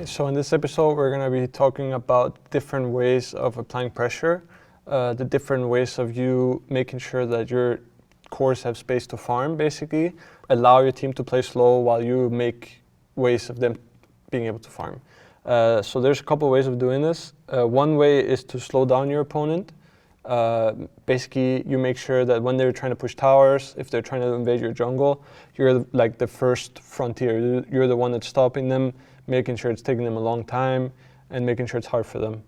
So in this episode, we're going to be talking about different ways of applying pressure, the different ways of you making sure that your cores have space to farm, basically. Allow your team to play slow while you make ways of them being able to farm. So there's a couple ways of doing this. One way is to slow down your opponent. Basically, you make sure that when they're trying to push towers, if they're trying to invade your jungle, you're like the first frontier. You're the one that's stopping them, making sure it's taking them a long time, and making sure it's hard for them.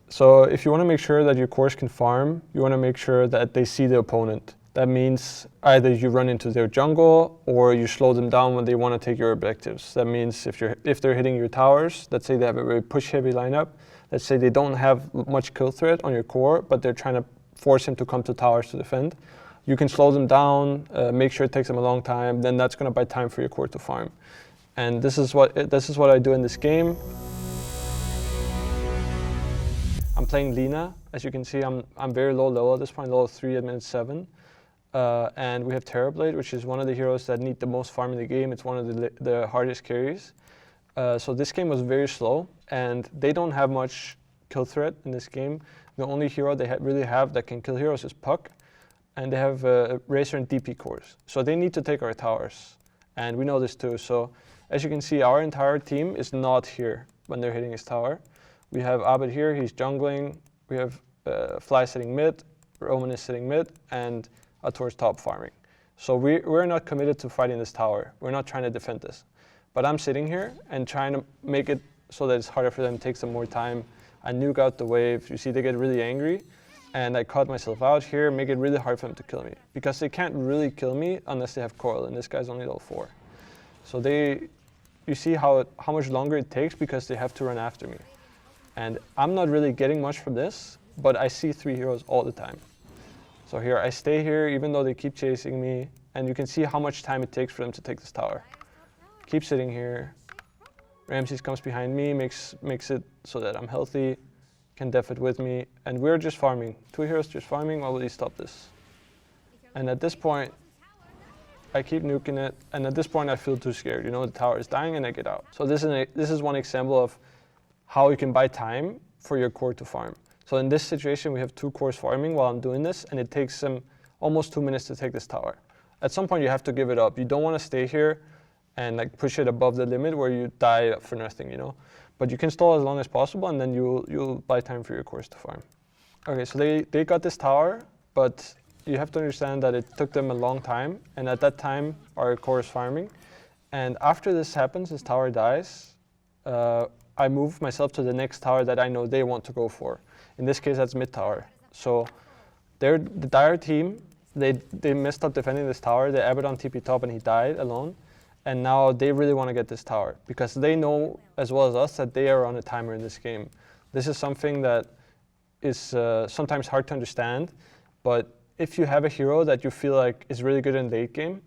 So if you want to make sure that your cores can farm, you want to make sure that they see the opponent. That means either you run into their jungle or you slow them down when they want to take your objectives. That means if they're hitting your towers, let's say they have a very push-heavy lineup, let's say they don't have much kill threat on your core, but they're trying to force him to come to towers to defend. You can slow them down, make sure it takes them a long time, then that's going to buy time for your core to farm. And this is what I do in this game. I'm playing Lina. As you can see, I'm very low level at this point, level 3 at minute 7. And we have Terrorblade, which is one of the heroes that need the most farm in the game. It's one of the hardest carries. So this game was very slow, and they don't have much kill threat in this game. The only hero they really have that can kill heroes is Puck, and they have Razor and DP cores. So they need to take our towers, and we know this too. So as you can see, our entire team is not here when they're hitting his tower. We have Abed here, he's jungling. We have Fly sitting mid, Roman is sitting mid, and towards top farming. So we're not committed to fighting this tower. We're not trying to defend this. But I'm sitting here and trying to make it so that it's harder for them, it takes them more time. I nuke out the wave. You see they get really angry. And I cut myself out here, make it really hard for them to kill me. Because they can't really kill me unless they have coil, and this guy's only level 4. So you see how much longer it takes because they have to run after me. And I'm not really getting much from this, but I see 3 heroes all the time. So here, I stay here even though they keep chasing me, and you can see how much time it takes for them to take this tower. Keep sitting here. Ramses comes behind me, makes it so that I'm healthy, can def it with me, and we're just farming. 2 heroes just farming while we stop this. And at this point, I keep nuking it, and at this point I feel too scared. You know, the tower is dying and I get out. So this is one example of how you can buy time for your core to farm. So in this situation, we have 2 cores farming while I'm doing this, and it takes them almost 2 minutes to take this tower. At some point, you have to give it up. You don't want to stay here and like push it above the limit where you die for nothing, you know. But you can stall as long as possible, and then you'll buy time for your cores to farm. Okay, so they got this tower, but you have to understand that it took them a long time, and at that time, our core is farming. And after this happens, this tower dies, I move myself to the next tower that I know they want to go for. In this case, that's mid tower. So the dire team, they messed up defending this tower. They Abbott on TP top and he died alone. And now they really want to get this tower because they know as well as us that they are on a timer in this game. This is something that is sometimes hard to understand, but if you have a hero that you feel like is really good in late game,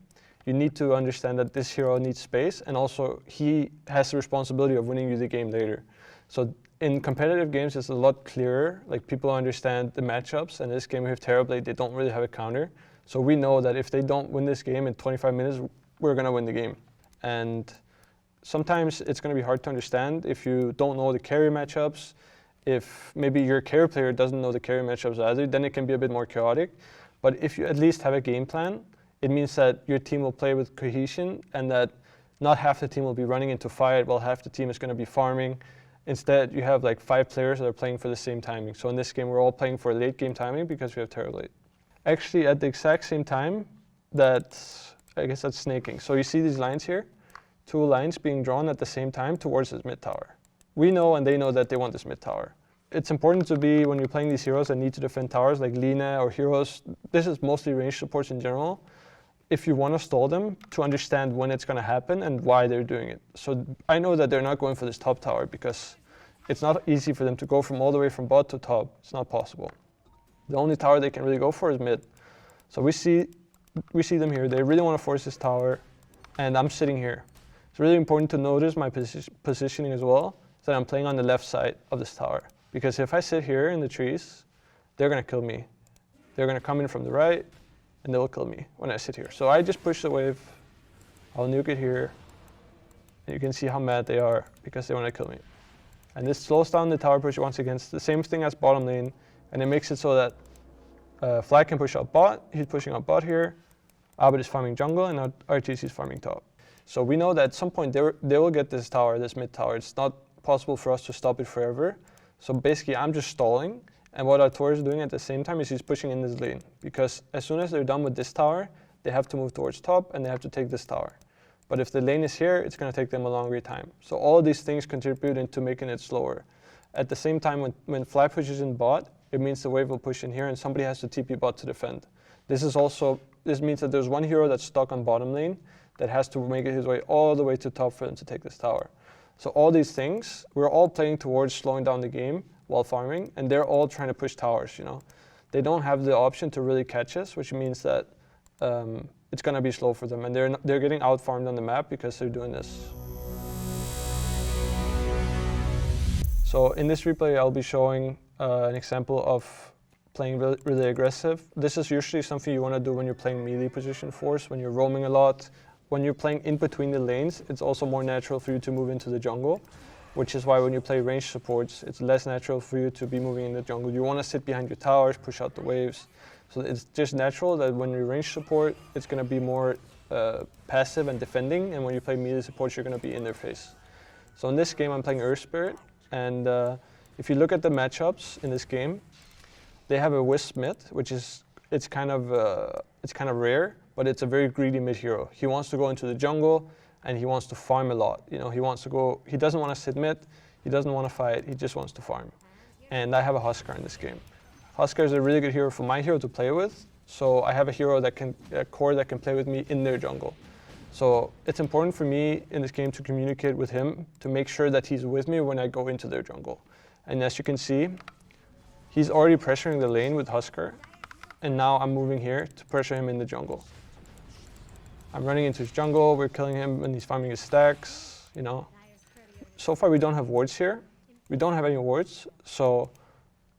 you need to understand that this hero needs space, and also he has the responsibility of winning you the game later. So in competitive games, it's a lot clearer. Like people understand the matchups, and in this game we have Terrorblade, they don't really have a counter. So we know that if they don't win this game in 25 minutes, we're gonna win the game. And sometimes it's gonna be hard to understand if you don't know the carry matchups. If maybe your carry player doesn't know the carry matchups either, then it can be a bit more chaotic. But if you at least have a game plan, it means that your team will play with cohesion, and that not half the team will be running into fight while half the team is going to be farming. Instead, you have like 5 players that are playing for the same timing. So in this game, we're all playing for late game timing because we have Terrorblade. Actually, at the exact same time, I guess that's snaking. So you see these lines here, 2 lines being drawn at the same time towards this mid tower. We know and they know that they want this mid tower. It's important to be, when you're playing these heroes that need to defend towers like Lina or heroes, this is mostly range supports in general, if you want to stall them, to understand when it's going to happen and why they're doing it. So I know that they're not going for this top tower because it's not easy for them to go from all the way from bot to top. It's not possible. The only tower they can really go for is mid. So we see them here. They really want to force this tower, and I'm sitting here. It's really important to notice my positioning as well, so that I'm playing on the left side of this tower. Because if I sit here in the trees, they're going to kill me. They're going to come in from the right, and they'll kill me when I sit here. So I just push the wave, I'll nuke it here, And you can see how mad they are because they want to kill me. And this slows down the tower push once again. It's the same thing as bottom lane, and it makes it so that Flag can push out bot. He's pushing out bot here. Abed is farming jungle, and now RTC is farming top. So we know that at some point they will get this tower, this mid tower. It's not possible for us to stop it forever. So basically, I'm just stalling. And what Artur is doing at the same time is he's pushing in this lane. Because as soon as they're done with this tower, they have to move towards top, and they have to take this tower. But if the lane is here, it's going to take them a longer time. So all these things contribute into making it slower. At the same time, when Flag pushes in bot, it means the wave will push in here, and somebody has to TP bot to defend. This means that there's one hero that's stuck on bottom lane that has to make his way all the way to top for them to take this tower. So all these things, we're all playing towards slowing down the game while farming, and they're all trying to push towers, you know. They don't have the option to really catch us, which means that it's going to be slow for them, and they're getting out-farmed on the map because they're doing this. So in this replay, I'll be showing an example of playing really aggressive. This is usually something you want to do when you're playing melee position force, when you're roaming a lot. When you're playing in between the lanes, it's also more natural for you to move into the jungle, which is why when you play ranged supports, it's less natural for you to be moving in the jungle. You want to sit behind your towers, push out the waves. So it's just natural that when you range support, it's going to be more passive and defending, and when you play melee support, you're going to be in their face. So in this game, I'm playing Earth Spirit, and if you look at the matchups in this game, they have a Wisp mid, which is it's kind of rare, but it's a very greedy mid hero. He wants to go into the jungle, and he wants to farm a lot. You know, he wants to go. He doesn't want to sit mid. He doesn't want to fight. He just wants to farm. And I have a Huskar in this game. Huskar is a really good hero for my hero to play with. So I have a hero that a core that can play with me in their jungle. So it's important for me in this game to communicate with him to make sure that he's with me when I go into their jungle. And as you can see, he's already pressuring the lane with Huskar. And now I'm moving here to pressure him in the jungle. I'm running into his jungle, we're killing him when he's farming his stacks, you know. So far we don't have wards here. We don't have any wards, so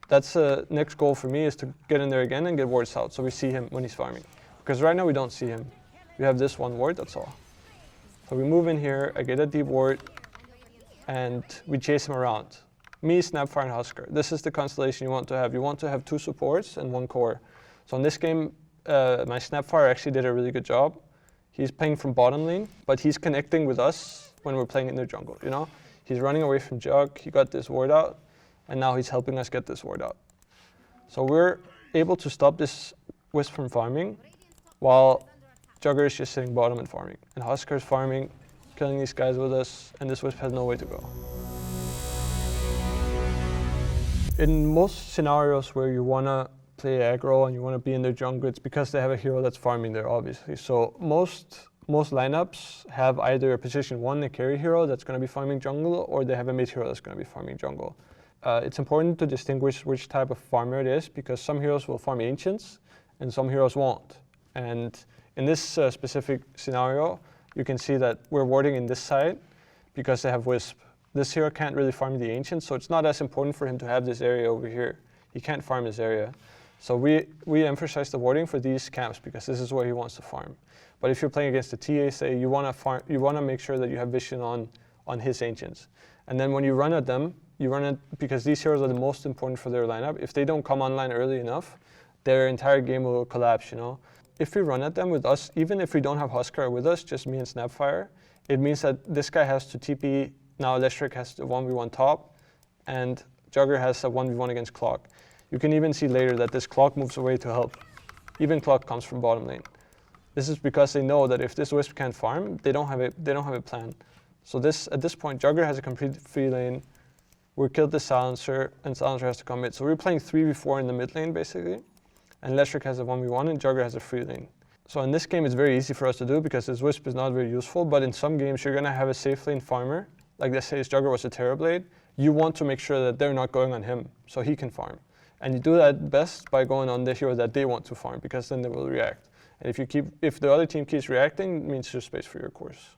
that's the next goal for me is to get in there again and get wards out so we see him when he's farming. Because right now we don't see him. We have this one ward, that's all. So we move in here, I get a deep ward, and we chase him around. Me, Snapfire, and Huskar. This is the constellation you want to have. You want to have 2 supports and 1 core. So in this game, my Snapfire actually did a really good job. He's playing from bottom lane, but he's connecting with us when we're playing in the jungle, you know? He's running away from Jug, he got this ward out, and now he's helping us get this ward out. So we're able to stop this Wisp from farming, while Jugger is just sitting bottom and farming. And Huskar is farming, killing these guys with us, and this Wisp has no way to go. In most scenarios where you want to play aggro and you want to be in their jungle, it's because they have a hero that's farming there, obviously. So most lineups have either a position 1, a carry hero that's going to be farming jungle, or they have a mid hero that's going to be farming jungle. It's important to distinguish which type of farmer it is, because some heroes will farm ancients and some heroes won't. And in this specific scenario, you can see that we're warding in this side because they have Wisp. This hero can't really farm the ancients, so it's not as important for him to have this area over here. He can't farm this area. So we emphasize the warding for these camps because this is where he wants to farm. But if you're playing against the TA, say you want to make sure that you have vision on his ancients. And then when you run at them, you run it because these heroes are the most important for their lineup. If they don't come online early enough, their entire game will collapse, you know. If we run at them with us, even if we don't have Huskar with us, just me and Snapfire, it means that this guy has to TP. Now Electric has a 1v1 top, and Jugger has a 1v1 against Clock. You can even see later that this Clock moves away to help. Even Clock comes from bottom lane. This is because they know that if this Wisp can't farm, they don't have a plan. So at this point, Jugger has a complete free lane. We killed the Silencer, and Silencer has to come mid. So we're playing 3v4 in the mid lane, basically. And Electric has a 1v1, and Jugger has a free lane. So in this game, it's very easy for us to do because this Wisp is not very useful. But in some games, you're going to have a safe lane farmer. Like let's say his Jugger was a Terrorblade. You want to make sure that they're not going on him, so he can farm. And you do that best by going on the hero that they want to farm, because then they will react. And if the other team keeps reacting, it means there's space for your course.